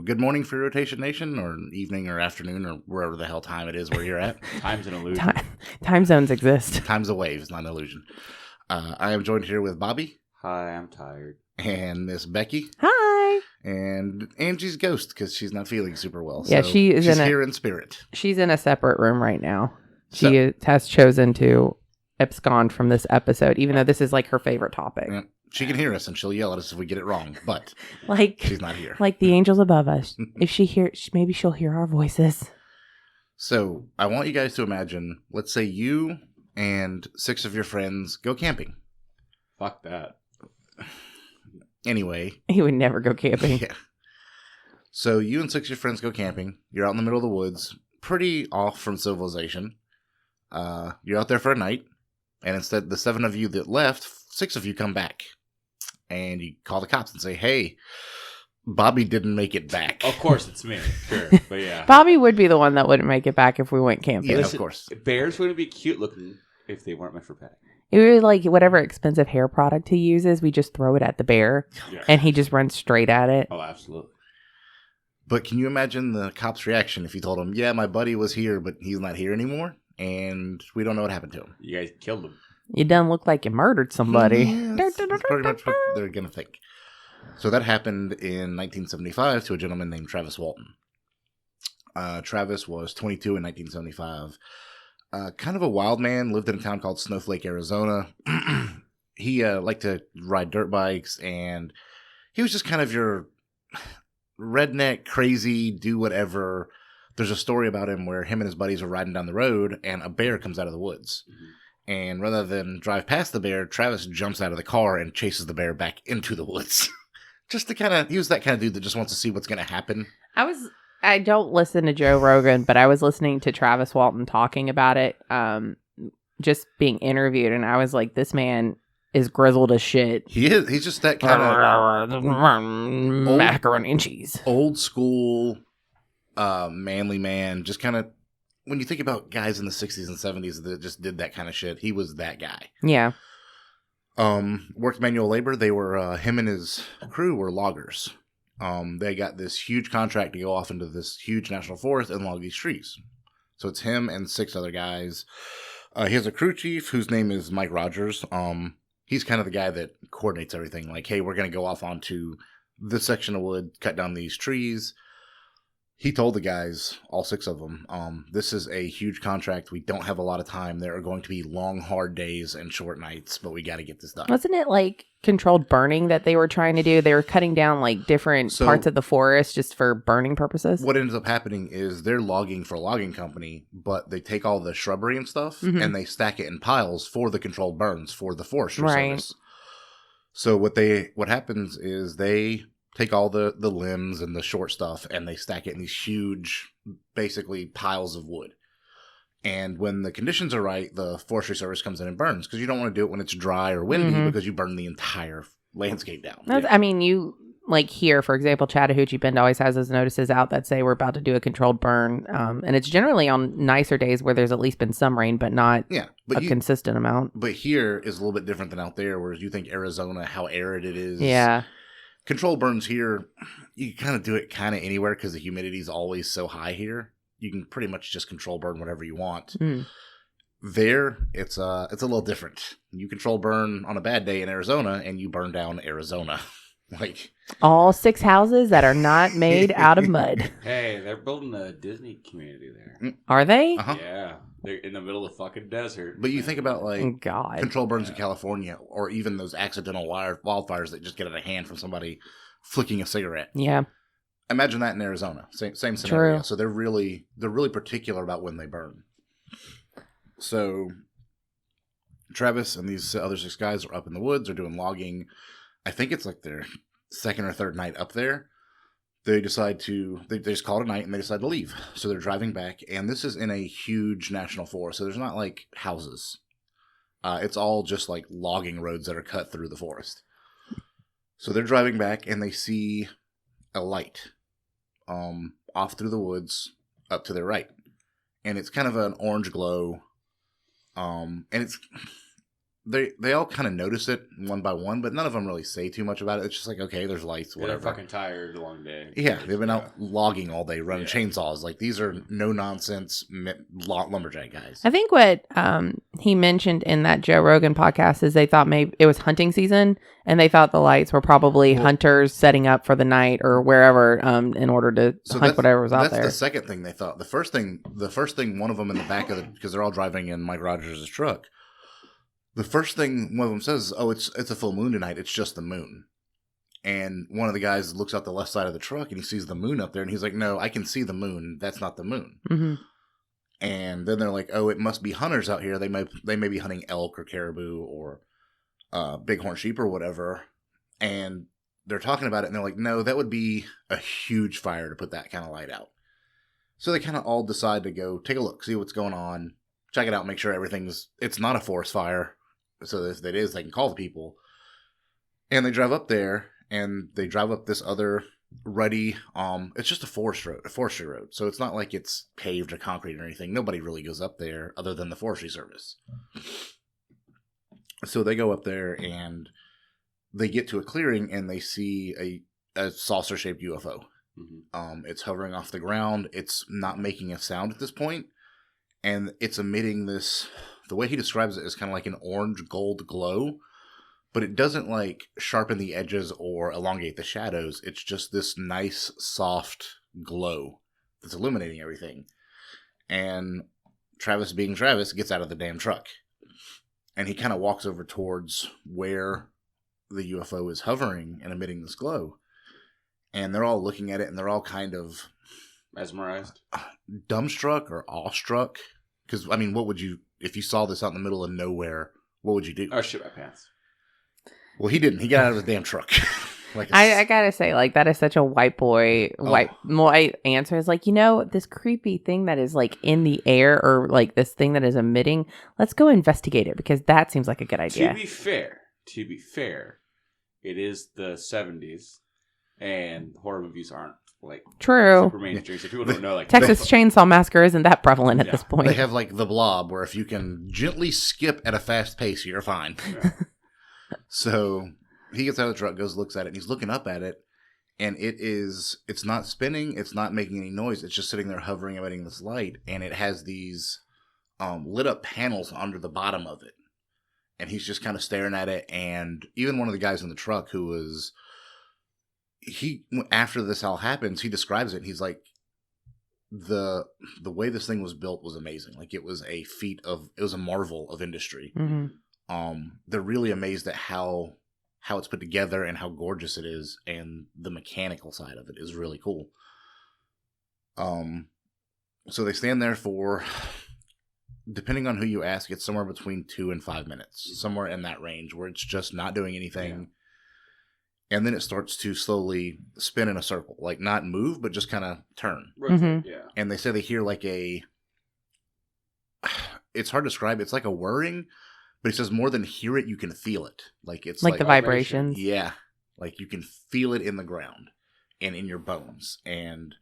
good morning for Rotation Nation, or evening or afternoon, or wherever the hell time it is where you're at. Time's an illusion. Time zones exist. Time's a wave, it's not an illusion. I am joined here with Bobby. Hi, I'm tired. And Miss Becky. Hi. And Angie's ghost, because she's not feeling super well. Yeah, so she's here in spirit. She's in a separate room right now. She has chosen to abscond from this episode, even though this is like her favorite topic. Yeah. She can hear us and she'll yell at us if we get it wrong, but she's not here. Like the angels above us. If she hears, maybe she'll hear our voices. So I want you guys to imagine, let's say you and 6 of your friends go camping. Fuck that. Anyway. He would never go camping. Yeah. So you and 6 of your friends go camping. You're out in the middle of the woods, pretty off from civilization. You're out there for a night, and instead the 7 of you that left, 6 of you come back. And you call the cops and say, hey, Bobby didn't make it back. Of course, it's me. Sure. But yeah. Bobby would be the one that wouldn't make it back if we went camping. Yeah, Listen, of course. Bears wouldn't be cute looking if they weren't meant for pet. It would be like whatever expensive hair product he uses, we just throw it at the bear, Yeah. and he just runs straight at it. Oh, absolutely. But can you imagine the cop's reaction if you told him, yeah, my buddy was here, but he's not here anymore, and we don't know what happened to him? You guys killed him. You done look like you murdered somebody. That's pretty much what they're going to think. So that happened in 1975 to a gentleman named Travis Walton. Travis was 22 in 1975. Kind of a wild man, lived in a town called Snowflake, Arizona. He liked to ride dirt bikes, and he was just kind of your redneck, crazy, do whatever. There's a story about him where him and his buddies are riding down the road, and a bear comes out of the woods. Mm-hmm. And rather than drive past the bear, Travis jumps out of the car and chases the bear back into the woods. Just to kind of, he was that kind of dude that just wants to see what's going to happen. I don't listen to Joe Rogan, but I was listening to Travis Walton talking about it, just being interviewed, and I was like, this man is grizzled as shit. He is. He's just that kind of macaroni and cheese. Old school, manly man. Just kind of, when you think about guys in the 60s and 70s that just did that kind of shit, he was that guy. Yeah. Worked manual labor. They were, him and his crew were loggers. They got this huge contract to go off into this huge national forest and log these trees. So it's him and 6 other guys. He has a crew chief whose name is Mike Rogers. He's kind of the guy that coordinates everything. Like, hey, we're going to go off onto this section of wood, cut down these trees. He told the guys, all 6 of them, this is a huge contract. We don't have a lot of time. There are going to be long, hard days and short nights, but we got to get this done. Wasn't it like controlled burning that they were trying to do? They were cutting down like different parts of the forest just for burning purposes? What ends up happening is they're logging for a logging company, but they take all the shrubbery and stuff and they stack it in piles for the controlled burns for the forestry service. So what happens is they take all the limbs and the short stuff and they stack it in these huge, basically, piles of wood. And when the conditions are right, the forestry service comes in and burns, because you don't want to do it when it's dry or windy because you burn the entire landscape down. I mean, you, like here, for example, Chattahoochee Bend always has those notices out that say we're about to do a controlled burn. And it's generally on nicer days where there's at least been some rain, but not consistent amount. But here is a little bit different than out there, whereas you think Arizona, how arid it is. Yeah. Control burns here, you can kind of do it kind of anywhere because the humidity is always so high here. You can pretty much just control burn whatever you want. There, it's a little different. You control burn on a bad day in Arizona, and you burn down Arizona. Like all 6 houses that are not made out of mud. Hey, they're building a Disney community there. Are they? Uh-huh. Yeah, they're in the middle of the fucking desert. But you think about like control burns in Yeah. California, or even those accidental wildfires that just get out of hand from somebody flicking a cigarette. Yeah. Imagine that in Arizona. Same scenario. True. So they're really particular about when they burn. So Travis and these other 6 guys are up in the woods. They're doing logging. I think it's like their 2nd or 3rd night up there. They decide to, they just call it a night and they decide to leave. So they're driving back, and this is in a huge national forest. So there's not like houses. It's all just like logging roads that are cut through the forest. So they're driving back and they see a light off through the woods up to their right. And it's kind of an orange glow. And it's they all kind of notice it one by one, but none of them really say too much about it. It's just like, okay, there's lights, They're whatever. fucking tired, a long day. Yeah, they've been out logging all day, running Yeah. chainsaws. Like, these are no nonsense lumberjack guys. I think what he mentioned in that Joe Rogan podcast is they thought maybe it was hunting season, and they thought the lights were probably hunters setting up for the night or wherever in order to hunt whatever was out there. That's the second thing they thought. The first thing, one of them in the back of the, because they're all driving in Mike Rogers' truck. The first thing one of them says, "Oh, it's a full moon tonight. It's just the moon." And one of the guys looks out the left side of the truck and he sees the moon up there, and he's like, "No, I can see the moon. That's not the moon." Mm-hmm. And then they're like, "Oh, it must be hunters out here. They may be hunting elk or caribou or bighorn sheep or whatever." And they're talking about it, and they're like, "No, that would be a huge fire to put that kind of light out." So they kind of all decide to go take a look, see what's going on, check it out, make sure it's not a forest fire. So if it is, they can call the people. And they drive up there, and they drive up this other ruddy, it's just a forestry road. So it's not like it's paved or concrete or anything. Nobody really goes up there other than the Forestry Service. So they go up there, and they get to a clearing, and they see a saucer-shaped UFO. Mm-hmm. It's hovering off the ground. It's not making a sound at this point, and it's emitting this. The way he describes it is kind of like an orange gold glow, but it doesn't like sharpen the edges or elongate the shadows. It's just this nice, soft glow that's illuminating everything. And Travis, being Travis, gets out of the damn truck, and he kind of walks over towards where the UFO is hovering and emitting this glow. And they're all looking at it, and they're all kind of mesmerized, dumbstruck or awestruck. Because, I mean, what would you, if you saw this out in the middle of nowhere, what would you do? Oh, shit my pants. Well, he didn't. He got out of the damn truck. I gotta say, like, that is such a white boy answer. Is like, this creepy thing that is like in the air, or like this thing that is emitting. Let's go investigate it, because that seems like a good idea. To be fair, it is the 70s, and horror movies aren't like true super mainstream. So people don't know, like, Texas Chainsaw Massacre isn't that prevalent at this point. They have like The Blob, where if you can gently skip at a fast pace, you're fine. Yeah. So he gets out of the truck, looks at it, and he's looking up at it, and it's not spinning, it's not making any noise, it's just sitting there hovering, emitting this light, and it has these lit up panels under the bottom of it. And he's just kind of staring at it, and even one of the guys in the truck after this all happens, he describes it, and he's like, the way this thing was built was amazing. Like, it was a marvel of industry. Mm-hmm. They're really amazed at how it's put together and how gorgeous it is, and the mechanical side of it is really cool. So they stand there for, depending on who you ask, it's somewhere between 2 and 5 minutes, somewhere in that range, where it's just not doing anything. Yeah. And then it starts to slowly spin in a circle, like not move, but just kind of turn. Mm-hmm. Yeah. And they say they hear like it's hard to describe. It's like a whirring, but he says more than hear it, you can feel it. Like it's like the vibrations. Yeah. Like you can feel it in the ground and in your bones. And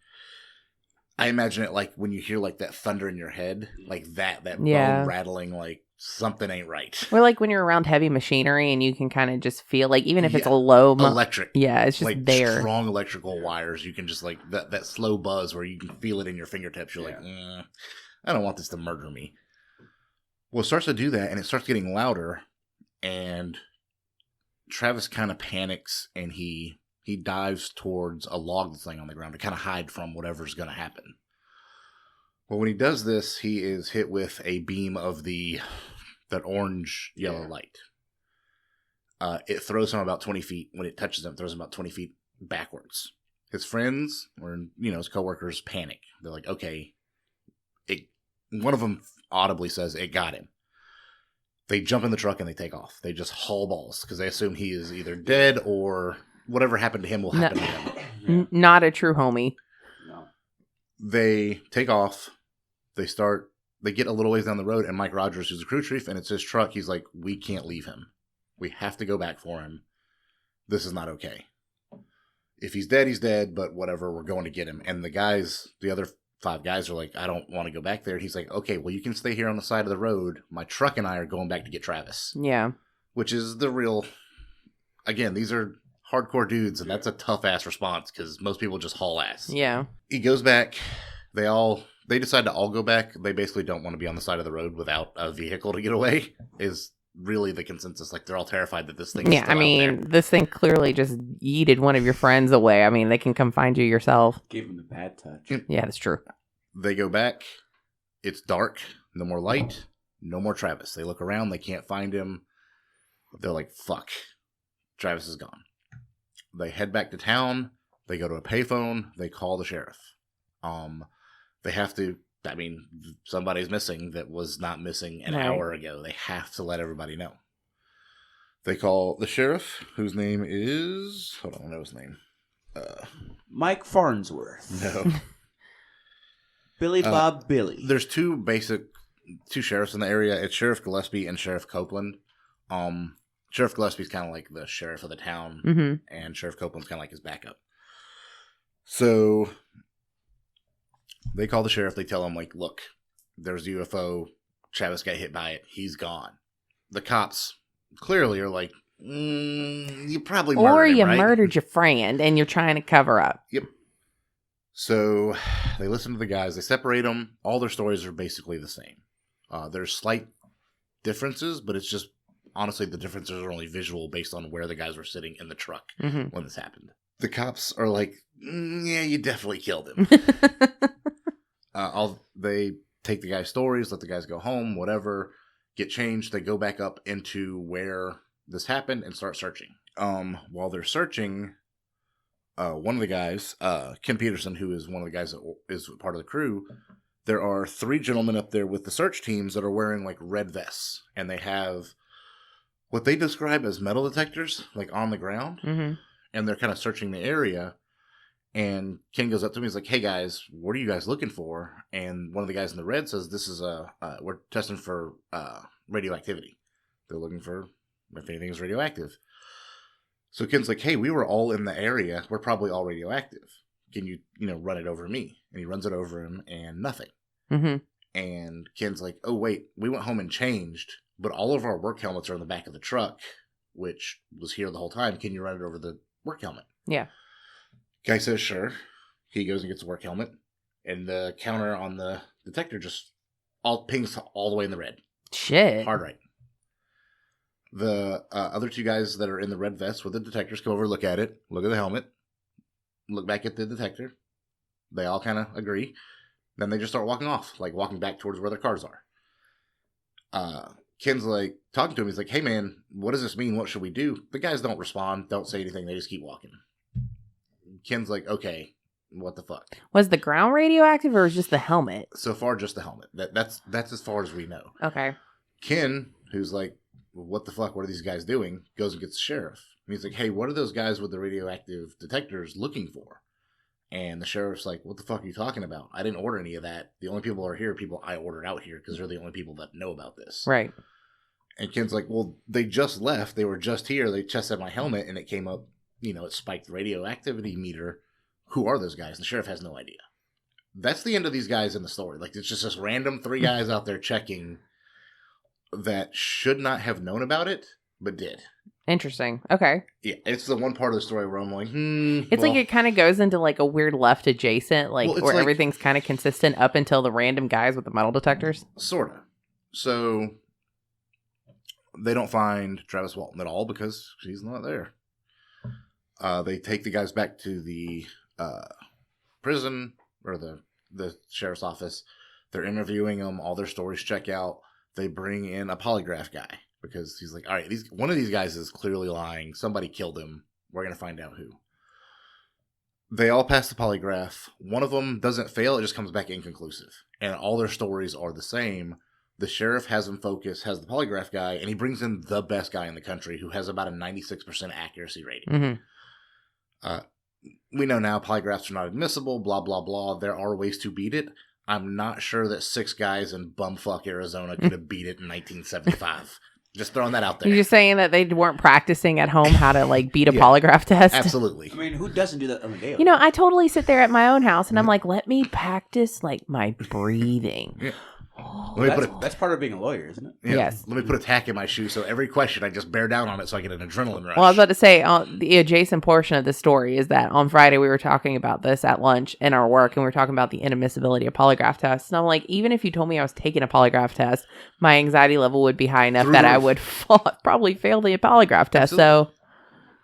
I imagine it like when you hear like that thunder in your head, like that bone rattling, like something ain't right. Or like when you're around heavy machinery and you can kind of just feel like, even if it's a low electric. Yeah, it's just like there. Strong electrical wires. You can just like that slow buzz where you can feel it in your fingertips. You're like, I don't want this to murder me. Well, it starts to do that, and it starts getting louder, and Travis kind of panics, and he dives towards a log that's laying on the ground to kind of hide from whatever's going to happen. Well, when he does this, he is hit with a beam of that orange-yellow light. It throws him about 20 feet. When it touches him, it throws him about 20 feet backwards. His friends, or his coworkers, panic. They're like, okay. One of them audibly says, it got him. They jump in the truck and they take off. They just haul balls because they assume he is either dead or whatever happened to him will happen to him. Not a true homie. No. They take off. They get a little ways down the road, and Mike Rogers, who's a crew chief, and it's his truck. He's like, we can't leave him. We have to go back for him. This is not okay. If he's dead, he's dead, but whatever, we're going to get him. And the other 5 guys are like, I don't want to go back there. He's like, okay, well, you can stay here on the side of the road. My truck and I are going back to get Travis. Yeah. Which is the real, again, these are hardcore dudes, and that's a tough-ass response because most people just haul ass. Yeah. He goes back. They decide to all go back. They basically don't want to be on the side of the road without a vehicle to get away, is really the consensus. Like, they're all terrified that this thing is still out there. This thing clearly just yeeted one of your friends away. I mean, they can come find you yourself. Gave him the bad touch. Yeah, that's true. They go back. It's dark. No more light. No more Travis. They look around. They can't find him. They're like, fuck. Travis is gone. They head back to town. They go to a payphone. They call the sheriff. They have to, somebody's missing that was not missing an hour ago. They have to let everybody know. They call the sheriff, whose name is, hold on, I know his name. Mike Farnsworth. No. Billy Bob Billy. There's two sheriffs in the area. It's Sheriff Gillespie and Sheriff Copeland. Sheriff Gillespie's kind of like the sheriff of the town, and Sheriff Copeland's kind of like his backup. So they call the sheriff. They tell him, like, look, there's a UFO. Travis got hit by it. He's gone. The cops clearly are like, you probably murdered him, right? Murdered your friend, and you're trying to cover up. Yep. So they listen to the guys. They separate them. All their stories are basically the same. There's slight differences, but it's just, honestly, the differences are only visual based on where the guys were sitting in the truck when this happened. The cops are like, yeah, you definitely killed him. They take the guy's stories, let the guys go home, whatever, get changed. They go back up into where this happened and start searching. While they're searching, one of the guys, Ken Peterson, who is one of the guys that is part of the crew, there are 3 gentlemen up there with the search teams that are wearing like red vests, and they have what they describe as metal detectors, like on the ground, and they're kind of searching the area. And Ken goes up to me. He's like, "Hey guys, what are you guys looking for?" And one of the guys in the red says, "This is we're testing for radioactivity. They're looking for if anything is radioactive." So Ken's like, "Hey, we were all in the area. We're probably all radioactive. Can you run it over me?" And he runs it over him, and nothing. And Ken's like, "Oh wait, we went home and changed, but all of our work helmets are in the back of the truck, which was here the whole time. Can you run it over the work helmet?" Yeah. Guy says, sure. He goes and gets a work helmet, and the counter on the detector just pings all the way in the red. Shit. Hard right. The other 2 guys that are in the red vests with the detectors come over, look at it, look at the helmet, look back at the detector. They all kind of agree. Then they just start walking off, like walking back towards where their cars are. Ken's like talking to him. He's like, "Hey man, what does this mean? What should we do?" The guys don't respond, don't say anything. They just keep walking. Ken's like, "Okay, what the fuck?" Was the ground radioactive, or was just the helmet? So far, just the helmet. That's as far as we know. Okay. Ken, who's like, "What the fuck? What are these guys doing?" Goes and gets the sheriff. And he's like, "Hey, what are those guys with the radioactive detectors looking for?" And the sheriff's like, "What the fuck are you talking about? I didn't order any of that. The only people are here are people I ordered out here because they're the only people that know about this." Right. And Ken's like, "Well, they just left. They were just here. They tested my helmet and it came up, it spiked the radioactivity meter. Who are those guys?" The sheriff has no idea. That's the end of these guys in the story. Like, it's just this random 3 guys out there checking that should not have known about it, but did. Interesting. Okay. Yeah, it's the one part of the story where I'm like, It's like it kind of goes into like a weird left adjacent, where like, everything's kind of consistent up until the random guys with the metal detectors. Sorta. So they don't find Travis Walton at all because she's not there. They take the guys back to the prison or the sheriff's office. They're interviewing them. All their stories check out. They bring in a polygraph guy because he's like, all right, one of these guys is clearly lying. Somebody killed him. We're going to find out who. They all pass the polygraph. One of them doesn't fail. It just comes back inconclusive. And all their stories are the same. The sheriff has him focus, has the polygraph guy, and he brings in the best guy in the country who has about a 96% accuracy rating. We know now polygraphs are not admissible, blah, blah, blah. There are ways to beat it. I'm not sure that 6 guys in bumfuck Arizona could have beat it in 1975. Just throwing that out there. You're just saying that they weren't practicing at home how to like beat a Yeah. polygraph test? Absolutely. I mean, who doesn't do that on a daily? You know, I totally sit there at my own house and I'm like, let me practice like my breathing. Yeah. Oh, Let me That's part of being a lawyer, isn't it? Yeah, Yes. Let me put a tack in my shoe so every question I just bear down on it so I get an adrenaline rush. well, I was about to say, the adjacent portion of the story is that on Friday we were talking about this at lunch in our work, and we were talking about the inadmissibility of polygraph tests. And I'm like, even if you told me I was taking a polygraph test, my anxiety level would be high enough Through that the I roof. would probably fail the polygraph test. Absolutely. So,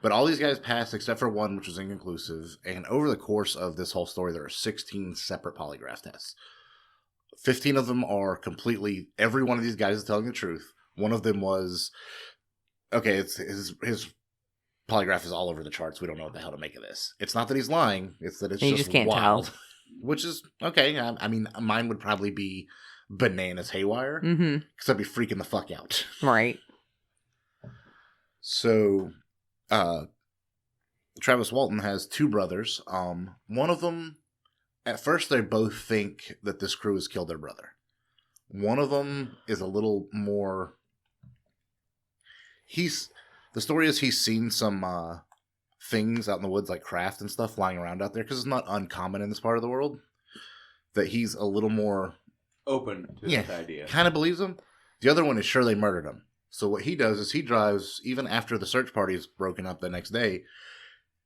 But all these guys passed except for one, which was inconclusive. And over the course of this whole story, there are 16 separate polygraph tests. 15 of them are completely, every one of these guys is telling the truth. One of them was, okay, it's his polygraph is all over the charts. We don't know what the hell to make of this. It's not that he's lying. It's that it's You just just can't wild. tell. Which is, okay. I mean, mine would probably be bananas haywire. mm-hmm, Because I'd be freaking the fuck out. right. So, Travis Walton has two brothers. One of them, at first, they both think that this crew has killed their brother. One of them is a little more. The story is he's seen some things out in the woods, like craft and stuff, flying around out there, because it's not uncommon in this part of the world. That he's a little more Open to this idea. kind of believes them. The other one is sure they murdered him. So what he does is he drives, even after the search party is broken up the next day,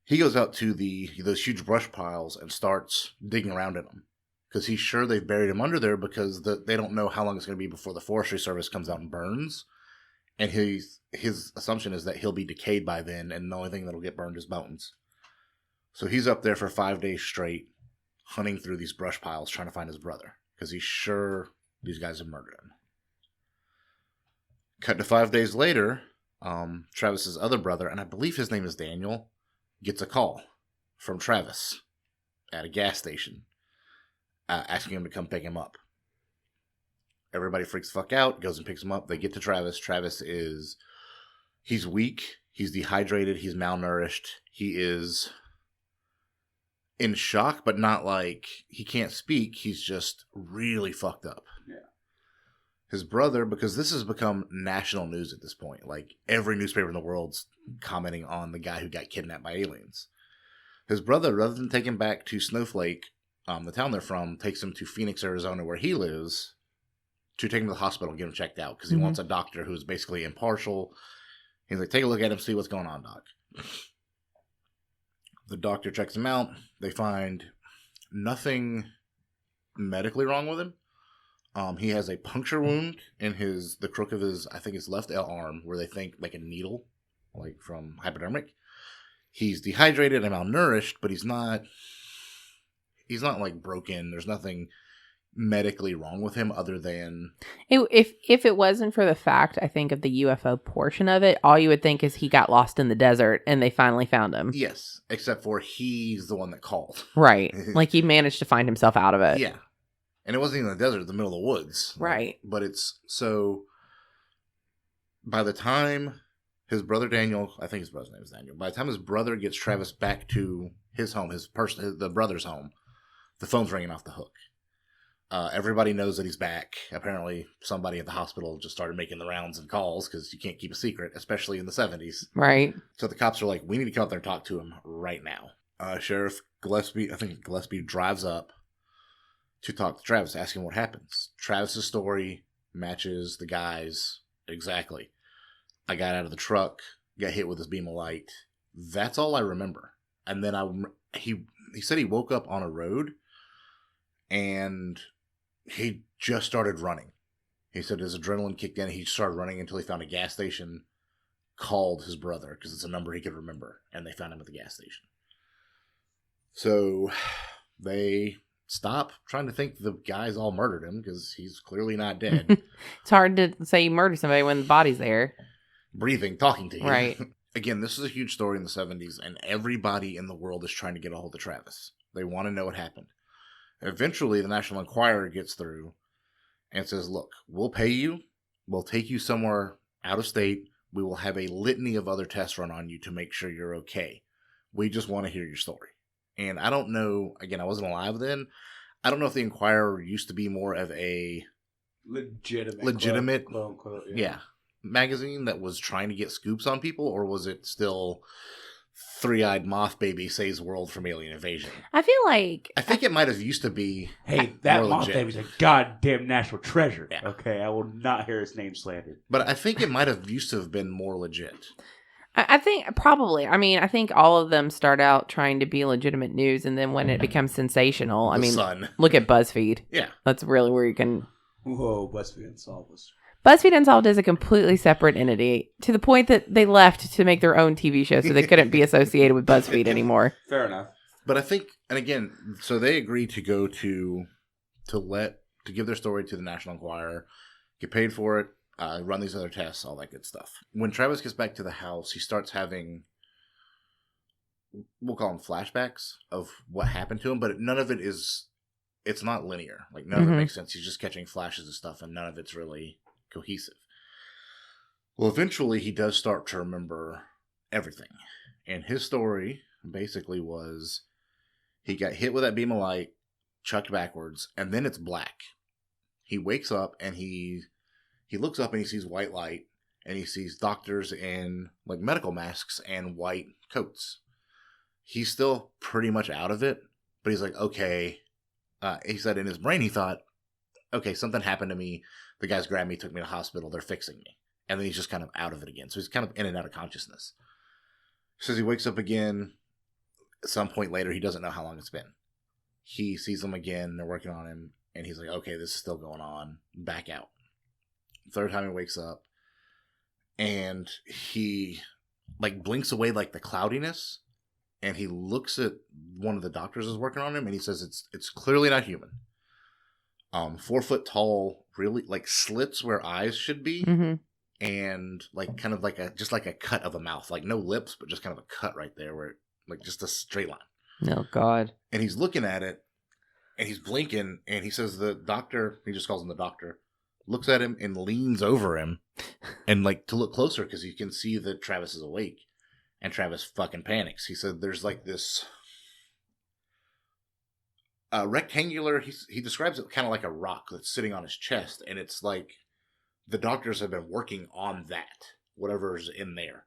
he goes out to those huge brush piles and starts digging around in them. Because he's sure they've buried him under there because they don't know how long it's going to be before the Forestry Service comes out and burns. And his assumption is that he'll be decayed by then, and the only thing that'll get burned is bones. So he's up there for 5 days straight, hunting through these brush piles, trying to find his brother. Because he's sure these guys have murdered him. Cut to 5 days later, Travis's other brother, and I believe his name is Daniel, gets a call from Travis at a gas station asking him to come pick him up. Everybody freaks the fuck out, goes and picks him up. They get to Travis. Travis he's weak, he's dehydrated, he's malnourished, he is in shock, but not like he can't speak, he's just really fucked up. Yeah. His brother, because this has become national news at this point, like every newspaper in the world's commenting on the guy who got kidnapped by aliens. His brother, rather than take him back to Snowflake, the town they're from, takes him to Phoenix, Arizona, where he lives, to take him to the hospital and get him checked out, because he wants a doctor who's basically impartial. He's like, take a look at him, see what's going on, doc. The doctor checks him out. They find nothing medically wrong with him. He has a puncture wound in the crook of his left arm, where they think like a needle, like from hypodermic. He's dehydrated and malnourished, but he's not like broken. There's nothing medically wrong with him other than If it wasn't for the fact, I think, of the UFO portion of it, all you would think is he got lost in the desert and they finally found him. yes, except for he's the one that called. Right. Like he managed to find himself out of it. Yeah. And it wasn't even in the desert, in the middle of the woods. Right. But it's so by the time his brother Daniel, I think his brother's name is Daniel, by the time his brother gets Travis back to his home, the brother's home, the phone's ringing off the hook. Everybody knows that he's back. Apparently, somebody at the hospital just started making the rounds and calls because you can't keep a secret, especially in the 70s. Right. So the cops are like, we need to come up there and talk to him right now. Sheriff Gillespie drives up to talk to Travis, asking what happens. Travis's story matches the guy's exactly. I got out of the truck, got hit with his beam of light. That's all I remember. And then he said he woke up on a road and he just started running. He said his adrenaline kicked in. He started running until he found a gas station, called his brother because it's a number he could remember, and they found him at the gas station. So they stop trying to think the guys all murdered him because he's clearly not dead. It's hard to say you murder somebody when the body's there. Breathing, talking to you. Right. Again, this is a huge story in the 70s, and everybody in the world is trying to get a hold of Travis. They want to know what happened. Eventually, the National Enquirer gets through and says, look, we'll pay you. We'll take you somewhere out of state. We will have a litany of other tests run on you to make sure you're okay. We just want to hear your story. And I don't know, again, I wasn't alive then. I don't know if the Enquirer used to be more of a legitimate, quote unquote, yeah, magazine that was trying to get scoops on people, or was it still Three-Eyed Moth Baby saves world from alien invasion? I feel like I think it might have used to be. Hey, that more moth legit. baby's a goddamn national treasure. Yeah. Okay, I will not hear his name slandered. But I think it might have used to have been more legit. I think probably. I mean, I think all of them start out trying to be legitimate news, and then when it becomes sensational, I The mean, Sun. look at BuzzFeed. Yeah. That's really where you can. Whoa, BuzzFeed Unsolved was. BuzzFeed Unsolved is a completely separate entity to the point that they left to make their own TV show, so they couldn't be associated with BuzzFeed anymore. Fair enough. But I think, and again, so they agreed to go to give their story to the National Enquirer, get paid for it, run these other tests, all that good stuff. When Travis gets back to the house, he starts having, we'll call them flashbacks of what happened to him, but none of it is, it's not linear. Like, none of it makes sense. He's just catching flashes of stuff, and none of it's really cohesive. Well, eventually he does start to remember everything. And his story basically was he got hit with that beam of light, chucked backwards, and then it's black. He wakes up and he looks up and he sees white light, and he sees doctors in like medical masks and white coats. He's still pretty much out of it, but he's like, okay. He said in his brain, he thought, okay, something happened to me. The guys grabbed me, took me to the hospital. They're fixing me. And then he's just kind of out of it again. So he's kind of in and out of consciousness. Says he wakes up again. At some point later, he doesn't know how long it's been. He sees them again. They're working on him. And he's like, okay, this is still going on. Back out. Third time he wakes up. And he like blinks away like the cloudiness. And he looks at one of the doctors who's working on him. And he says, it's clearly not human. 4 foot tall, really like slits where eyes should be. Mm-hmm. And like kind of like just like a cut of a mouth, like no lips, but just kind of a cut right there where like just a straight line. Oh God. And he's looking at it and he's blinking and he says the doctor, he just calls him the doctor, looks at him and leans over him and like to look closer because you can see that Travis is awake, and Travis fucking panics. He said there's like this rectangular, he describes it kind of like a rock that's sitting on his chest, and it's like the doctors have been working on that, whatever's in there.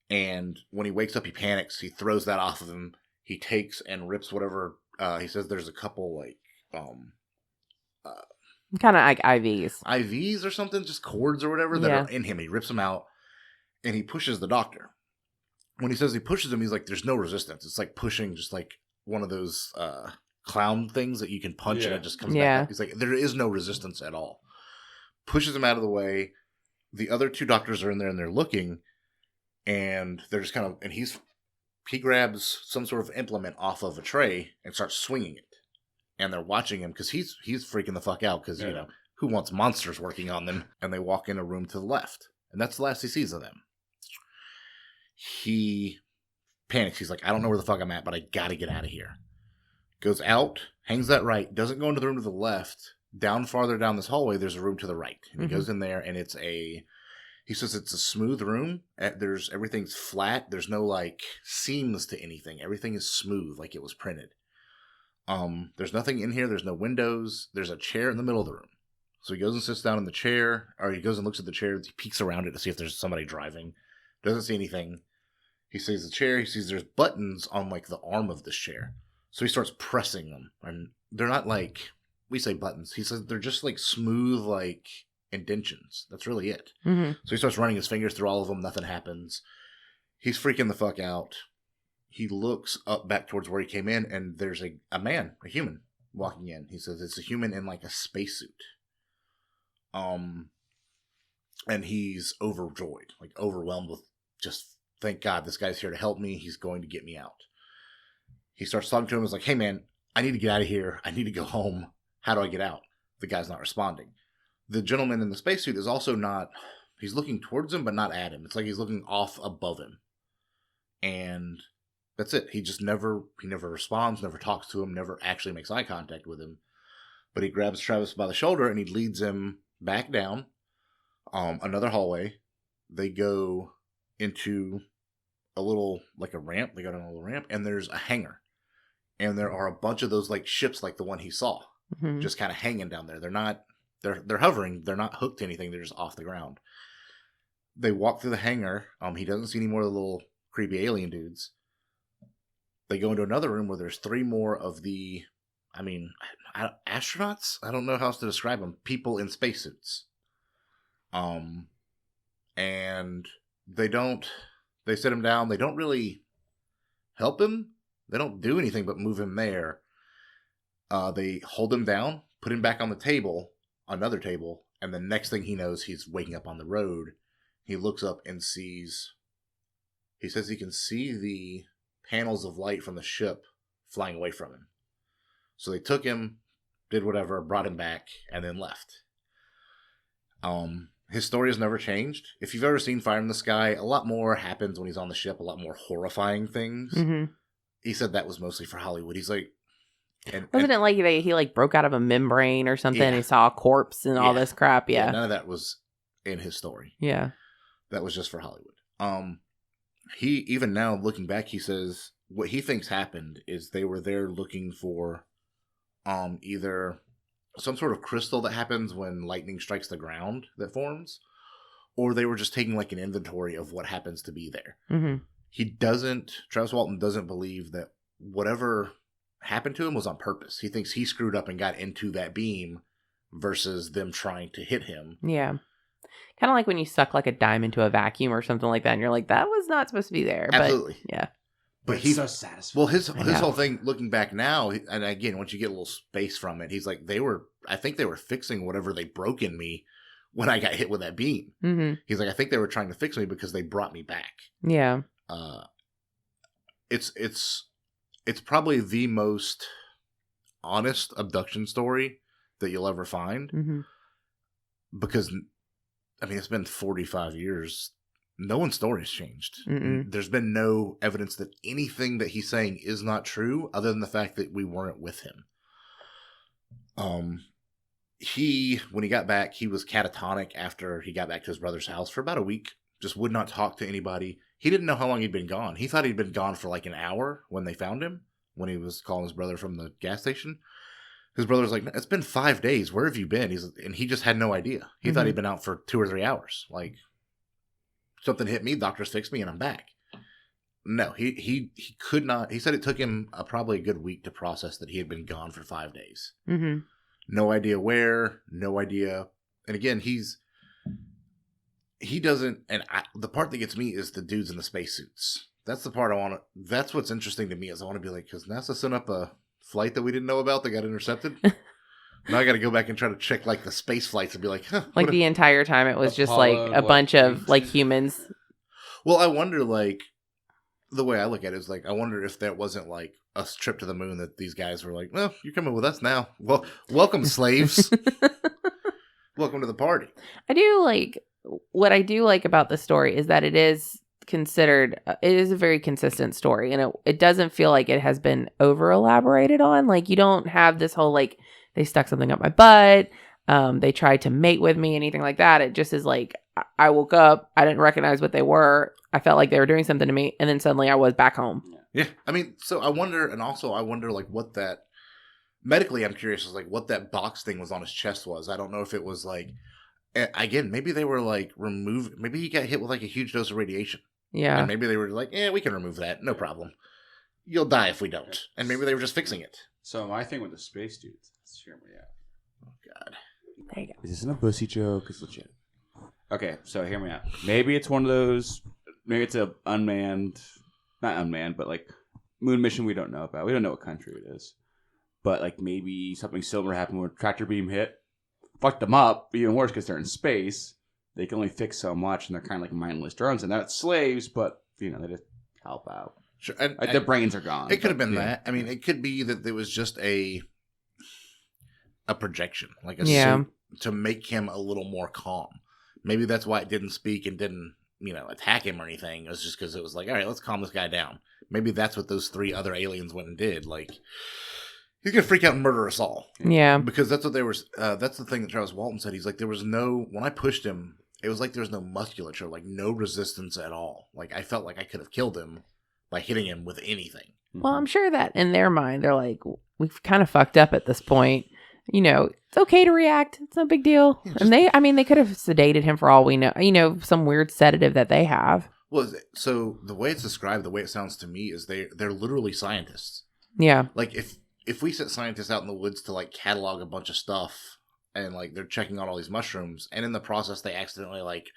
And when he wakes up, he panics. He throws that off of him. He takes and rips whatever. He says there's a couple like Kind of like IVs. IVs or something, just cords or whatever that are in him. He rips them out and he pushes the doctor. When he says he pushes him, he's like, there's no resistance. It's like pushing just like one of those clown things that you can punch and it just comes back up. He's like, there is no resistance at all. Pushes him out of the way. The other two doctors are in there and they're looking, and they're just kind of, and he grabs some sort of implement off of a tray and starts swinging it. And they're watching him because he's freaking the fuck out because, you know, who wants monsters working on them? And they walk in a room to the left. And that's the last he sees of them. He panics. He's like, I don't know where the fuck I'm at, but I gotta get out of here. Goes out, hangs that right, doesn't go into the room to the left. Farther down this hallway, there's a room to the right. And he goes in there, and he says it's a smooth room. Everything's flat. There's no, like, seams to anything. Everything is smooth, like it was printed. There's nothing in here. There's no windows. There's a chair in the middle of the room. So he goes and sits down in the chair, or he goes and looks at the chair. He peeks around it to see if there's somebody driving. Doesn't see anything. He sees the chair. He sees there's buttons on, like, the arm of this chair. So he starts pressing them. And they're not, like, we say buttons. He says they're just, like, smooth, like, indentions. That's really it. So he starts running his fingers through all of them. Nothing happens. He's freaking the fuck out. He looks up back towards where he came in, and there's a man, a human, walking in. He says it's a human in, like, a spacesuit. And he's overjoyed, like, overwhelmed with just, thank God, this guy's here to help me. He's going to get me out. He starts talking to him. He's like, hey, man, I need to get out of here. I need to go home. How do I get out? The guy's not responding. The gentleman in the spacesuit is also not, he's looking towards him, but not at him. It's like he's looking off above him. And that's it. He never responds, never talks to him, never actually makes eye contact with him. But he grabs Travis by the shoulder and he leads him back down another hallway. They go into a little, like a ramp. They got on a little ramp, and there's a hangar. And there are a bunch of those, like, ships like the one he saw, just kind of hanging down there. They're hovering. They're not hooked to anything. They're just off the ground. They walk through the hangar. He doesn't see any more of the little creepy alien dudes. They go into another room where there's 3 more of the, astronauts? I don't know how else to describe them. People in spacesuits. And they sit him down. They don't really help him. They don't do anything but move him there. They hold him down, put him back on the table, another table, and the next thing he knows, he's waking up on the road. He looks up and he says he can see the panels of light from the ship flying away from him. So they took him, did whatever, brought him back, and then left. His story has never changed. If you've ever seen Fire in the Sky, a lot more happens when he's on the ship, a lot more horrifying things. Mm-hmm. He said that was mostly for Hollywood. He's like... Wasn't it like he like broke out of a membrane or something? Yeah. He saw a corpse and all this crap. Yeah. None of that was in his story. Yeah. That was just for Hollywood. He, even now, looking back, he says what he thinks happened is they were there looking for either some sort of crystal that happens when lightning strikes the ground that forms, or they were just taking like an inventory of what happens to be there. Mm-hmm. Travis Walton doesn't believe that whatever happened to him was on purpose. He thinks he screwed up and got into that beam versus them trying to hit him. Yeah. Kind of like when you suck like a dime into a vacuum or something like that, and you're like, that was not supposed to be there. Absolutely. But, yeah. But he's so satisfied. Well, his whole thing, looking back now, and again, once you get a little space from it, he's like, I think they were fixing whatever they broke in me when I got hit with that beam. Mm-hmm. He's like, I think they were trying to fix me because they brought me back. Yeah. It's probably the most honest abduction story that you'll ever find. Mm-hmm. Because, it's been 45 years. No one's story has changed. Mm-mm. There's been no evidence that anything that he's saying is not true, other than the fact that we weren't with him. When he got back, he was catatonic after he got back to his brother's house for about a week. Just would not talk to anybody. He didn't know how long he'd been gone. He thought he'd been gone for like an hour when they found him, when he was calling his brother from the gas station. His brother was like, it's been 5 days. Where have you been? And he just had no idea. He thought he'd been out for 2 or 3 hours. Like, something hit me, doctors fixed me, and I'm back. No, he could not. He said it took him probably a good week to process that he had been gone for 5 days. Mm-hmm. No idea where, no idea. And again, he doesn't, and the part that gets me is the dudes in the spacesuits. That's the part that's what's interesting to me, is I want to be like, because NASA sent up a flight that we didn't know about that got intercepted. Now I got to go back and try to check like the space flights and be like, like the entire time it was just Apollo, like a bunch of like humans. Well, I wonder, like, the way I look at it is like, I wonder if that wasn't like a trip to the moon that these guys were like, well, you're coming with us now. Well, welcome, slaves. Welcome to the party. What I do like about the story is that it is a very consistent story, and it doesn't feel like it has been over elaborated on. Like, you don't have this whole like, they stuck something up my butt, they tried to mate with me, anything like that. It just is like, I woke up, I didn't recognize what they were, I felt like they were doing something to me, and then suddenly I was back home. Yeah. So I wonder like what that, medically I'm curious, is like what that box thing was on his chest was. I don't know if it was like, again, maybe they were like maybe he got hit with like a huge dose of radiation. Yeah. And maybe they were like, we can remove that, no problem. You'll die if we don't. And maybe they were just fixing it. So my thing with the space dudes, let's hear me out. Oh, God. There you go. This isn't a pussy joke, it's legit. Okay, so hear me out. Maybe it's one of those, maybe it's a not unmanned, but like moon mission we don't know about. We don't know what country it is. But like maybe something similar happened when a tractor beam hit. Fucked them up, even worse because they're in space. They can only fix so much, and they're kind of like mindless drones. And they're not slaves, but, they just help out. Sure. And their brains are gone. It could have been that. It could be that there was just a projection, like a suit to make him a little more calm. Maybe that's why it didn't speak and didn't, attack him or anything. It was just because it was like, all right, let's calm this guy down. Maybe that's what those 3 other aliens went and did. Like, he's going to freak out and murder us all. Yeah. Because that's what they were, that's the thing that Travis Walton said. He's like, when I pushed him, it was like there was no musculature, like no resistance at all. Like, I felt like I could have killed him by hitting him with anything. Well, I'm sure that in their mind, they're like, we've kind of fucked up at this point. It's okay to react. It's no big deal. Yeah, And they could have sedated him for all we know. Some weird sedative that they have. Well, so the way it's described, the way it sounds to me is they're literally scientists. Yeah. Like if we sent scientists out in the woods to like catalog a bunch of stuff and like they're checking out all these mushrooms and in the process they accidentally like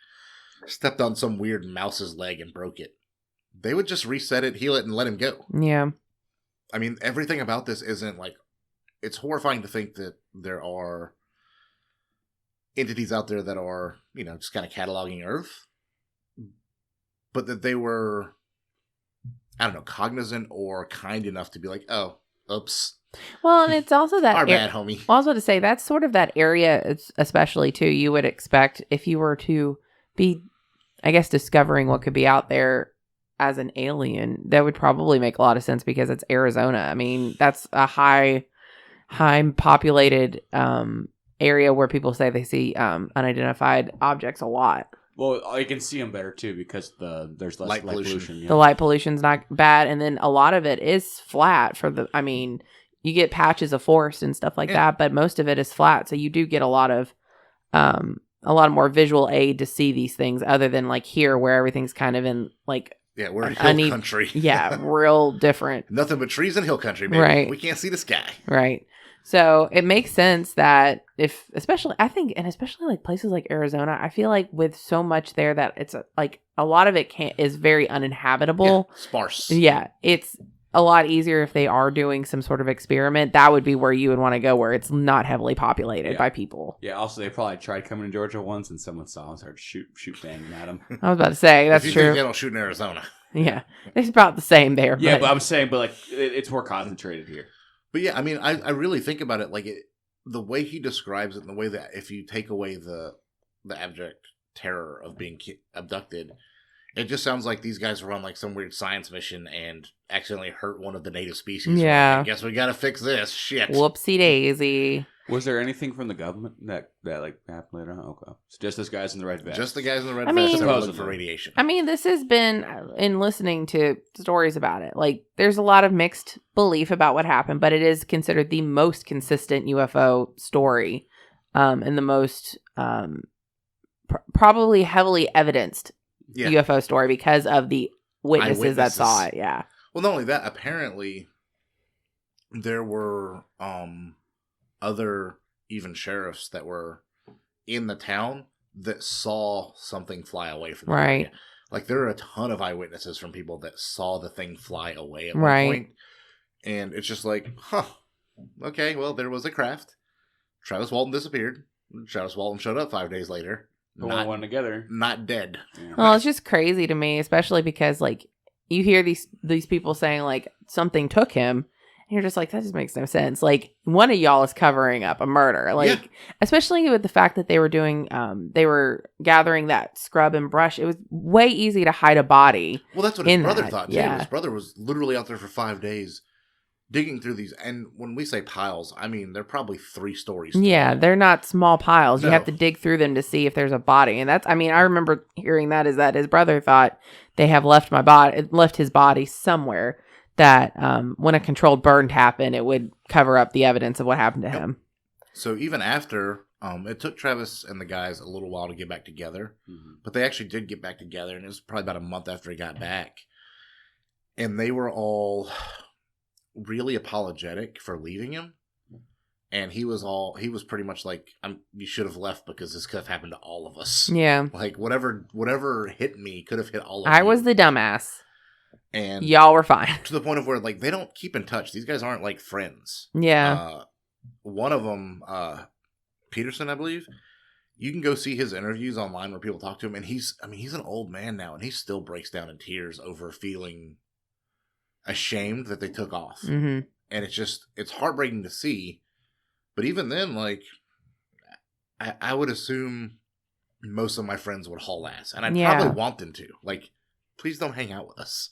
stepped on some weird mouse's leg and broke it, they would just reset it, heal it, and let him go. Yeah. I mean, everything about this isn't like, it's horrifying to think that there are entities out there that are, just kind of cataloging Earth, but that they were, I don't know, cognizant or kind enough to be like, oh, oops. Well, and it's also that Our bad, homie. Also to say, that's sort of that area, especially too, you would expect if you were to be, I guess, discovering what could be out there as an alien, that would probably make a lot of sense because it's Arizona. I mean, that's a high populated area where people say they see unidentified objects a lot. Well, you can see them better too because there's less light pollution. Yeah. The light pollution's not bad, and then a lot of it is flat. You get patches of forest and stuff like that, but most of it is flat, so you do get a lot of more visual aid to see these things, other than like here where everything's kind of in like we're hill country. Yeah, real different. Nothing but trees and hill country, baby. Right. We can't see the sky. Right. So it makes sense that especially like places like Arizona, I feel like with so much there that it's a lot of it is very uninhabitable. Yeah, sparse. Yeah. It's a lot easier if they are doing some sort of experiment. That would be where you would want to go, where it's not heavily populated by people. Yeah. Also, they probably tried coming to Georgia once, and someone saw and started shoot banging at them. I was about to say that's if you true. Think they don't shoot in Arizona. Yeah, it's about the same there. Yeah, but I'm saying, like it's more concentrated here. But yeah, I mean, I really think about it like the way he describes it, and the way that if you take away the abject terror of being abducted. It just sounds like these guys were on like some weird science mission and accidentally hurt one of the native species. Yeah. I guess we gotta fix this. Shit. Whoopsie daisy. Was there anything from the government that like happened later on? Okay. So just those guys in the red vest. Just the guys in the red vest that were looking for radiation. I mean, this has been, in listening to stories about it, like, there's a lot of mixed belief about what happened, but it is considered the most consistent UFO story, and the most, probably heavily evidenced UFO story because of the witnesses that saw it. Yeah. Well, not only that, apparently there were other even sheriffs that were in the town that saw something fly away from the area. Like there are a ton of eyewitnesses from people that saw the thing fly away at one point. And it's just like, okay, well, there was a craft. Travis Walton disappeared. Travis Walton showed up 5 days later. Not one together. Not dead. Yeah. Well, it's just crazy to me, especially because like you hear these people saying like something took him, and you're just like, that just makes no sense. Like one of y'all is covering up a murder. Like especially with the fact that they were gathering that scrub and brush. It was way easy to hide a body. Well, that's what his brother thought too. Yeah. His brother was literally out there for 5 days digging through these, and when we say piles, I mean they're probably 3 stories tall. Yeah, they're not small piles. No. You have to dig through them to see if there's a body, and that's. I mean, I remember hearing that his brother thought they have left his body somewhere. That when a controlled burn happened, it would cover up the evidence of what happened to him. So even after, it took Travis and the guys a little while to get back together, but they actually did get back together, and it was probably about a month after he got back, and they were all really apologetic for leaving him, and he was pretty much like, you should have left because this could have happened to all of us. Yeah, like whatever hit me could have hit all of I you. was the dumbass, and y'all were fine. To the point of where like they don't keep in touch. These guys aren't like friends. Yeah. One of them, Peterson, I believe. You can go see his interviews online where people talk to him, and he's an old man now, and he still breaks down in tears over feeling ashamed that they took off. Mm-hmm. And it's heartbreaking to see. But even then, like, I would assume most of my friends would haul ass, and I'd probably want them to. Like, please don't hang out with us.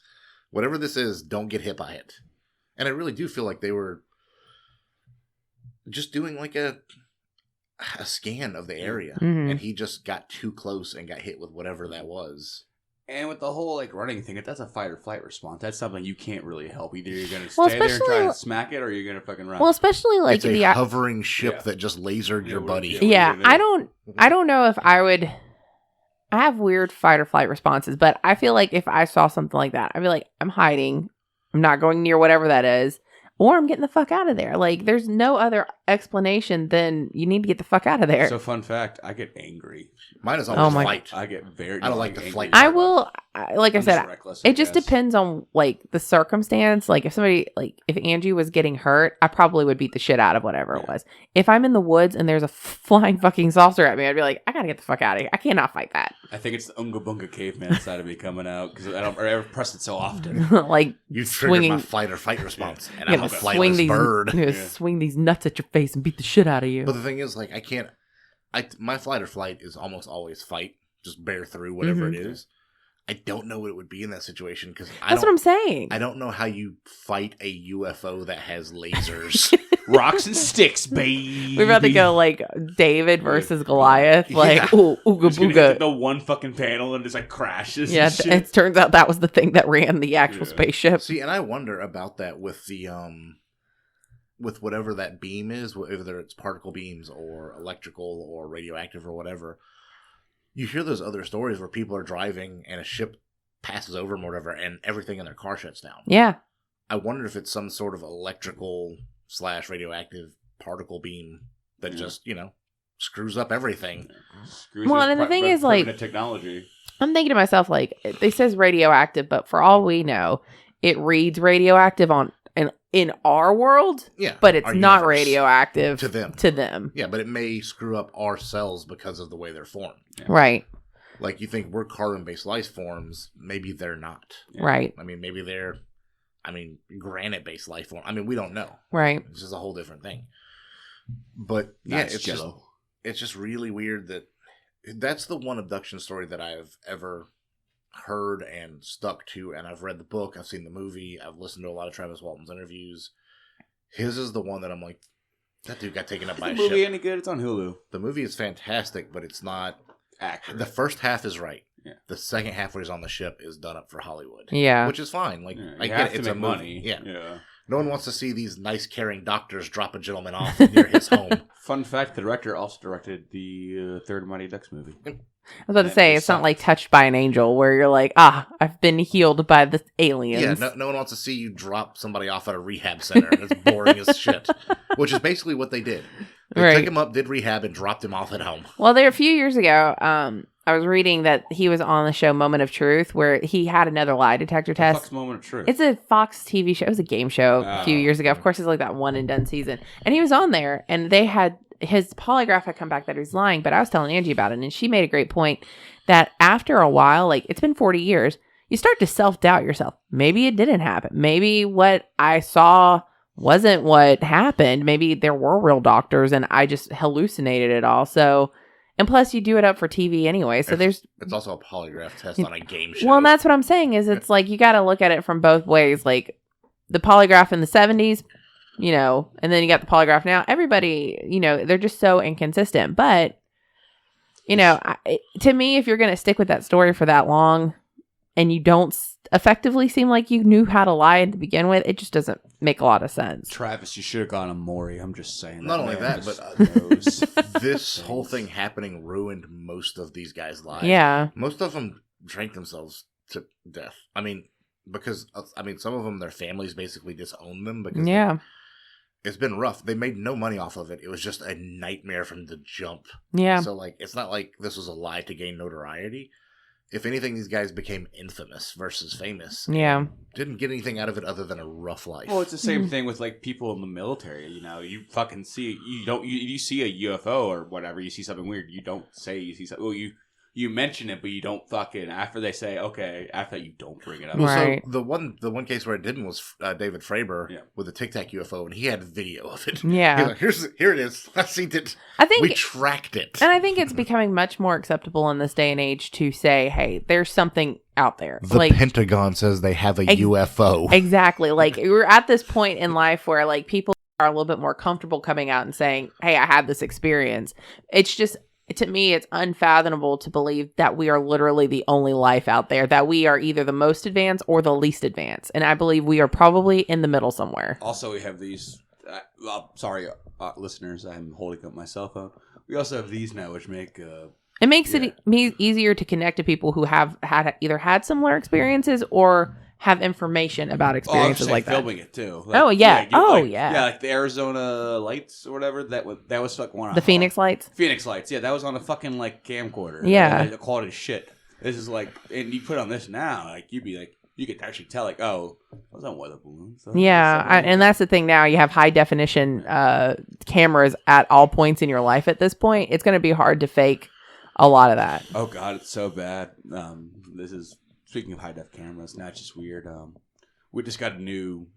Whatever this is, don't get hit by it. And I really do feel like they were just doing like a scan of the area, and he just got too close and got hit with whatever that was. And with the whole like running thing, that's a fight or flight response. That's something you can't really help. Either you're gonna Well, stay there and try especially- to smack it, or you're gonna fucking run. Well, especially like It's a the hovering ship Yeah. that just lasered your Yeah, buddy. yeah. yeah. What are you gonna I don't know if I would. I have weird fight or flight responses, but I feel like if I saw something like that, I'd be like, I'm hiding. I'm not going near whatever that is. Or I'm getting the fuck out of there. Like, there's no other explanation than you need to get the fuck out of there. So, fun fact: I get angry. Mine is Oh always my- fight. I get very. I don't like the angry. flight I will, like I I'm said, just reckless, I it just guess. depends on like the circumstance. Like if somebody, like if Angie was getting hurt, I probably would beat the shit out of whatever it was. If I'm in the woods and there's a flying fucking saucer at me, I'd be like, I gotta get the fuck out of here. I cannot fight that. I think it's the Unga Bunga caveman side of me coming out because I don't ever press it so often. Like You triggered swinging, my flight or fight response, and you I'm know, a swing flightless these, bird. you know, Yeah. swing these nuts at your face and beat the shit out of you. But the thing is, like, I can't. My flight or flight is almost always fight. Just bear through whatever it is. I don't know what it would be in that situation because That's what I'm saying. I don't know how you fight a UFO that has lasers. Rocks and sticks, baby. We're about to go like David versus Goliath. Like, Yeah. ooh, ooga It's gonna hit booga. the one fucking panel and just like crashes. Yeah, and shit. it turns out that was the thing that ran the actual Yeah. spaceship. See, and I wonder about that with the with whatever that beam is, whether it's particle beams or electrical or radioactive or whatever. You hear those other stories where people are driving and a ship passes over them or whatever, and everything in their car shuts down. Yeah. I wonder if it's some sort of electrical / radioactive particle beam that just, screws up everything. Screws Well, with and the thing is, like- permanent technology. I'm thinking to myself, like, it says radioactive, but for all we know, it reads radioactive in our world, Yeah. but it's our not universe. radioactive To them. To them. Yeah, but it may screw up our cells because of the way they're formed. Right. Like, you think we're carbon-based life forms, maybe they're not. Yeah. Right. I mean, maybe they're, granite-based life form. I mean, we don't know. Right. It's just a whole different thing. But, yeah, That's it's just, Jell-O. it's just really weird that that's the one abduction story that I've ever heard and stuck to, and I've read the book, I've seen the movie, I've listened to a lot of Travis Walton's interviews. His is the one that I'm like, that dude got taken up by Is a the movie ship. any good? It's on Hulu. The movie is fantastic, but it's not. Accurate. The first half is right. Yeah. The second half, where he's on the ship, is done up for Hollywood. Yeah. Which is fine. Like, Yeah, I you get have it. to It's a make movie. money. Yeah. No one wants to see these nice, caring doctors drop a gentleman off near his home. Fun fact: the director also directed the third Mighty Ducks movie. I was about to And say, it it's not sucked. like Touched by an Angel where you're like, I've been healed by the aliens. Yeah, no one wants to see you drop somebody off at a rehab center. It's boring as shit. Which is basically what they did. They Right. took him up, did rehab, and dropped him off at home. Well, there a few years ago, I was reading that he was on the show Moment of Truth where he had another lie detector test. Fuck's moment of truth. It's a Fox TV show. It was a game show a few Oh, years ago. Of okay. course, it's like that one and done season. And he was on there, and they had his polygraph had come back that he was lying. But I was telling Angie about it, and she made a great point that after a while, like it's been 40 years, you start to self doubt yourself. Maybe it didn't happen. Maybe what I saw wasn't what happened. Maybe there were real doctors, and I just hallucinated it all. So. And plus, you do it up for TV anyway. So there's. It's also a polygraph test on a game show. Well, and that's what I'm saying is it's like you got to look at it from both ways. Like the polygraph in the 70s, and then you got the polygraph now. Everybody, they're just so inconsistent. But, to me, if you're going to stick with that story for that long and you don't effectively seem like you knew how to lie to begin with, it just doesn't make a lot of sense. Travis, you should have gone on Maury. I'm just saying. Not only man that, just but knows. this whole thing happening ruined most of these guys' lives. Yeah. Most of them drank themselves to death. I mean, because, some of them, their families basically disowned them because Yeah. it's been rough. They made no money off of it. It was just a nightmare from the jump. Yeah. So, it's not like this was a lie to gain notoriety. If anything, these guys became infamous versus famous. Yeah. Didn't get anything out of it other than a rough life. Well, it's the same thing with people in the military. You fucking see you see a UFO or whatever. You see something weird. You don't say you see something. Well, you mention it, but you don't fucking after they say okay. After that, you don't bring it up. Well, Right. so the one case where it didn't was David Fravor Yeah. with the Tic Tac UFO, and he had video of it. Yeah. He's like, here it is. I seen it. I think. We tracked it. And I think it's becoming much more acceptable in this day and age to say, hey, there's something out there. The Pentagon says they have a UFO. Exactly. Like, we're at this point in life where, people are a little bit more comfortable coming out and saying, hey, I had this experience. It's just to me, it's unfathomable to believe that we are literally the only life out there, that we are either the most advanced or the least advanced. And I believe we are probably in the middle somewhere. Also, we have these. Sorry, listeners, I'm holding up my cell phone. We also have these now, which make. It makes it easier to connect to people who have either had similar experiences or have information about experiences like that. Filming it too. Yeah, yeah, like the Arizona lights or whatever. That was fucking one. The Phoenix lights. Phoenix lights. Yeah, that was on a fucking like camcorder. Yeah, the quality is shit. This is like, and you put on this now, like you'd be like, you could actually tell, like, oh, I was on weather balloons. And that's the thing. Now you have high definition cameras at all points in your life. At this point, it's going to be hard to fake a lot of that. Oh God, it's so bad. This is. Speaking of high def cameras, now it's just weird. We just got a new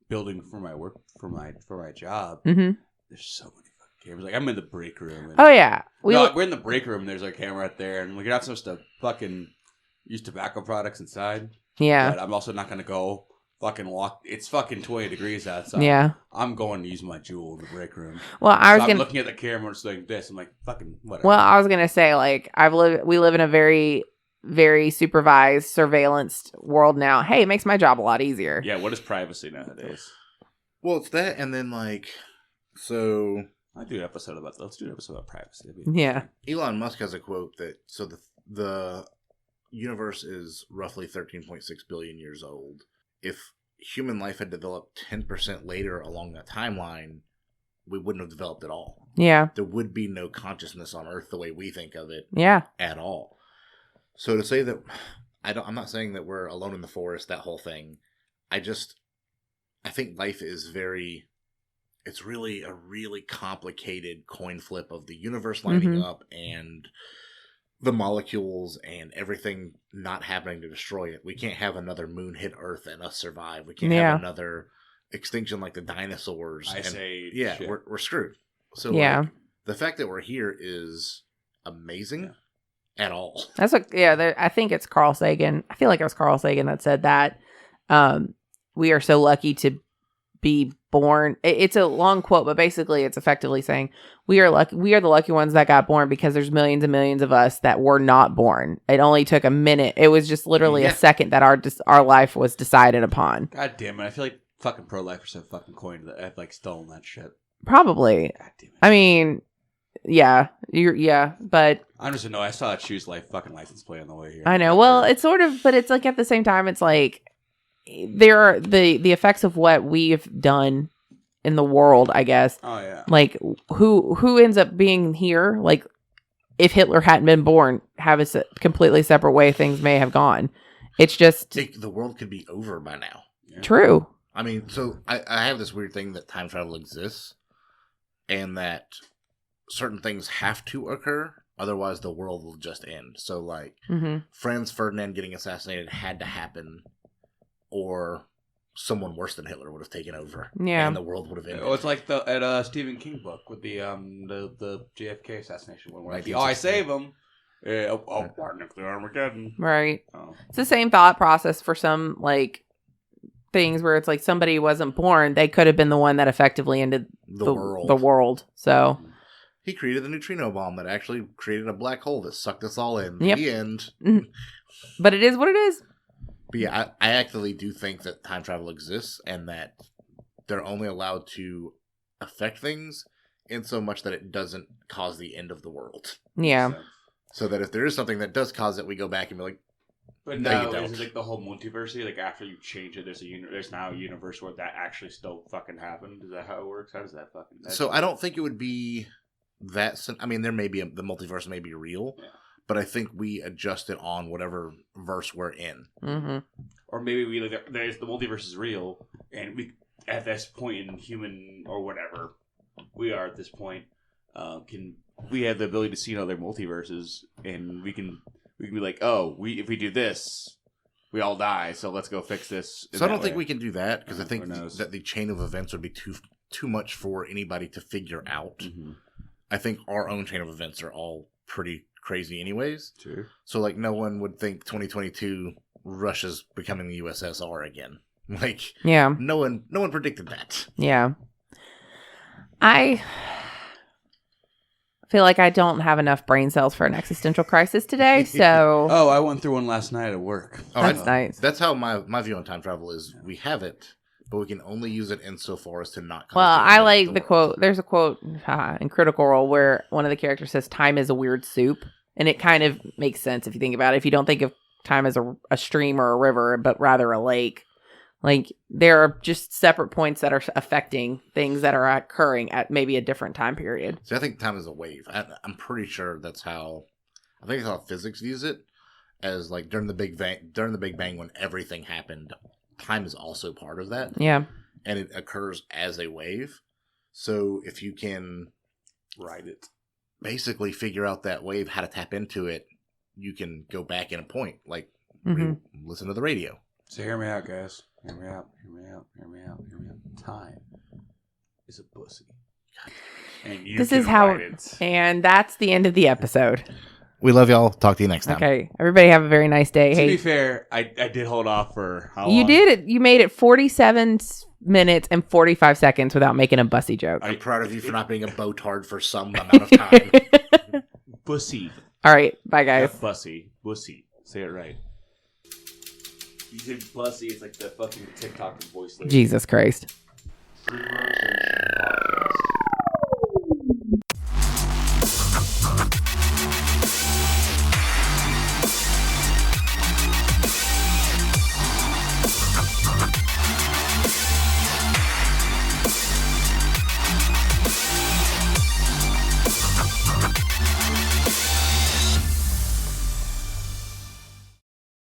building for my work for my job. Mm-hmm. There's so many fucking cameras. Like I'm in the break room. Oh yeah, we're in the break room. And there's a camera out there, and we're not supposed to fucking use tobacco products inside. Yeah, but I'm also not gonna go fucking walk. It's fucking 20 degrees outside. Yeah, I'm going to use my Juul in the break room. Well, I'm looking at the camera and it's like this. I'm like fucking whatever. Well, I was gonna say like we live in a very supervised, surveillanced world now. Hey, it makes my job a lot easier. Yeah, what is privacy nowadays? Well, it's that, and then so I do an episode about that. Let's do an episode about privacy. Yeah. Elon Musk has a quote that the universe is roughly 13.6 billion years old. If human life had developed 10% later along that timeline, we wouldn't have developed at all. Yeah. There would be no consciousness on Earth the way we think of it. Yeah. At all. So to say that, I'm not saying that we're alone in the forest, that whole thing. I think life is it's really a really complicated coin flip of the universe lining up and the molecules and everything not happening to destroy it. We can't have another moon hit Earth and us survive. We can't have another extinction like the dinosaurs. We're screwed. So the fact that we're here is amazing. Yeah. At all. That's I think it's Carl Sagan. I feel like it was Carl Sagan that said that. We are so lucky to be born. It's a long quote, but basically it's effectively saying we are lucky. We are the lucky ones that got born because there's millions and millions of us that were not born. It only took a minute. It was just literally a second that our life was decided upon. God damn it. I feel like fucking pro-lifers have fucking coined that. I've like stolen that shit. Probably. God damn it. I mean, but I don't know. I saw that Choose Life fucking license plate on the way here. I know. Well, it's sort of, but it's like at the same time, it's like there are the effects of what we've done in the world, I guess. Oh yeah. Like who ends up being here? Like if Hitler hadn't been born, have a completely separate way things may have gone. It's just the world could be over by now. Yeah. True. I mean, so I have this weird thing that time travel exists, and that certain things have to occur, otherwise the world will just end. So, like, Franz Ferdinand getting assassinated had to happen, or someone worse than Hitler would have taken over, and the world would have ended. Oh, it's like the Stephen King book with the JFK assassination one, where like, I save him. Nuclear Armageddon. Right. Oh. It's the same thought process for some like things where it's like somebody wasn't born, they could have been the one that effectively ended the world. So. He created the neutrino bomb that actually created a black hole that sucked us all in. Yep. The end. But it is what it is. But yeah, I actually do think that time travel exists and that they're only allowed to affect things in so much that it doesn't cause the end of the world. Yeah. So that if there is something that does cause it, we go back and be like, but no, is it like the whole multiverse? Like after you change it, there's now a universe where that actually still fucking happened. Is that how it works? How does that fucking? So I don't think it would be that. I mean, there may be the multiverse may be real, but I think we adjust it on whatever verse we're in. Mm-hmm. Or maybe the multiverse is real, and we at this point in human or whatever we are at this point we have the ability to see other multiverses, and we can be like, if we do this, we all die. So let's go fix this. So I don't think we can do that because I think that the chain of events would be too much for anybody to figure out. Mm-hmm. I think our own chain of events are all pretty crazy, anyways. True. So like, no one would think 2022 Russia's becoming the USSR again. Like, no one predicted that. Yeah. I feel like I don't have enough brain cells for an existential crisis today, so Oh, I went through one last night at work. that's nice. That's how my view on time travel is. We have it, but we can only use it insofar as to not. Well, I like the world. quote. There's a quote in Critical Role where one of the characters says, "Time is a weird soup," and it kind of makes sense if you think about it. If you don't think of time as a stream or a river, but rather a lake, like there are just separate points that are affecting things that are occurring at maybe a different time period. So I think time is a wave. I'm pretty sure that's how. I think that's how physics views it, as like during the Big Bang when everything happened. Time is also part of that. Yeah. And it occurs as a wave. So if you can Ride it. basically figure out that wave, how to tap into it, you can go back in a point. Like, listen to the radio. So hear me out, guys. Hear me out. Time is a pussy. And you This can is how, ride it. and that's the end of the episode. We love y'all. Talk to you next time. Okay, everybody have a very nice day. To Hey, be fair, I did hold off for how you long? did it. You made it 47 minutes and 45 seconds without making a bussy joke. I'm proud of you for not being a botard for some amount of time. Bussy. All right, bye guys. Not bussy. Bussy. Say it right. You say bussy, it's like the fucking TikTok voice lady. Jesus Christ. TheFreeRotation.